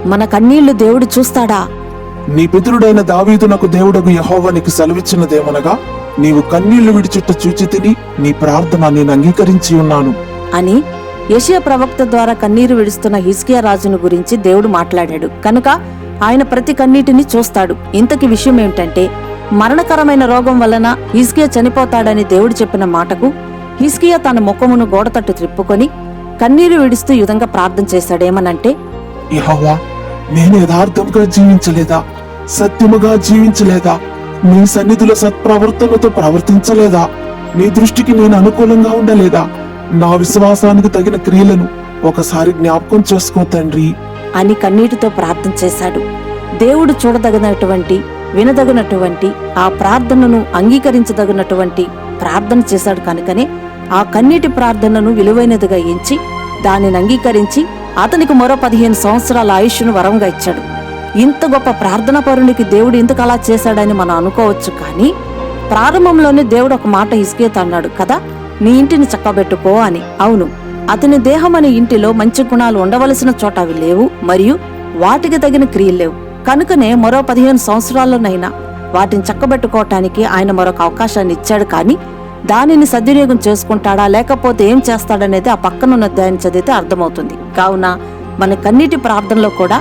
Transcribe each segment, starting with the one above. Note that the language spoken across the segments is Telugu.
మన కన్నీళ్లు దేవుడు చూస్తాడా? నీ పితరుడైన దావీదునకు దేవుడగు యెహోవా నీకు సెలవిచ్చినదేమనగా, నీవు కన్నీళ్లు విడిచుట చూచి తిని నీ ప్రార్థన నేను అంగీకరించి ఉన్నాను అని యెషయా ప్రవక్త ద్వారా కన్నీరు విడుస్తున్న హిజ్కియా రాజును గురించి దేవుడు మాట్లాడాడు కనుక ఆయన ప్రతి కన్నీటిని చూస్తాడు. ఇంతకి విషయం ఏమిటంటే, మరణకరమైన రోగం వలన హిజ్కియా చనిపోతాడని దేవుడు చెప్పిన మాటకు హిజ్కియా తన ముఖమును గోడతట్టు త్రిప్పుకొని కన్నీరు విడుస్తూ ఈ విధంగా ప్రార్థన చేశాడేమనంటే, యెహోవా, నేను యథార్థముగా జీవించలేదా? సత్యముగా జీవించలేదా? నీ సన్నిధిలో సత్ప్రవర్తనతో ప్రవర్తించలేదా? నీ దృష్టికి నేను అనుకూలంగా ఉండలేదా? నా విశ్వాసానికి తగిన క్రియలను ఒకసారి జ్ఞాపకం చేసుకో తండ్రి అని కన్నీటితో ప్రార్థన చేశాడు. దేవుడు చూడదగినటువంటి, వినదగినటువంటి, ఆ ప్రార్థనను అంగీకరించదగినటువంటి ప్రార్థన చేశాడు కనుకనే ఆ కన్నీటి ప్రార్థనను విలువైనదిగా ఎంచి దానిని అంగీకరించి అతనికి మరో 15 సంవత్సరాల ఆయుష్ను వరంగా ఇచ్చాడు. ఇంత గొప్ప ప్రార్థనా పరునికి దేవుడు ఎందుకు అలా చేశాడని మనం అనుకోవచ్చు. కానీ ప్రారంభంలోనే దేవుడు ఒక మాట హిజ్కియాతో అన్నాడు కదా, నీ ఇంటిని చక్కబెట్టుకో అని. అవును, అతని దేహం అనే ఇంటిలో మంచి గుణాలు ఉండవలసిన చోట అవి లేవు, మరియు వాటికి తగిన క్రియలు లేవు. కనుకనే మరో 15 సంవత్సరాల్లోనైనా వాటిని చక్కబెట్టుకోవటానికి ఆయన మరొక అవకాశాన్ని ఇచ్చాడు. కానీ దానిని సద్వినియోగం చేసుకుంటాడా లేకపోతే ఏం చేస్తాడనేది ఆ పక్కనున్న అధ్యాయం చదివితే అర్థమవుతుంది. కావున మన కన్నీటి ప్రార్థనలో కూడా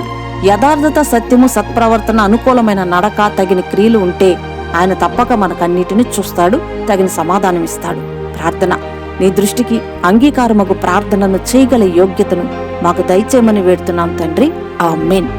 యథార్థత, సత్యము, సత్ప్రవర్తన, అనుకూలమైన నడక, తగిన క్రియలు ఉంటే ఆయన తప్పక మన కన్నీటిని చూస్తాడు, తగిన సమాధానం ఇస్తాడు. ప్రార్థన, నీ దృష్టికి అంగీకారమగు ప్రార్థనను చేయగల యోగ్యతను మాకు దయచేయమని వేడుతున్నాం తండ్రి. ఆమేన్.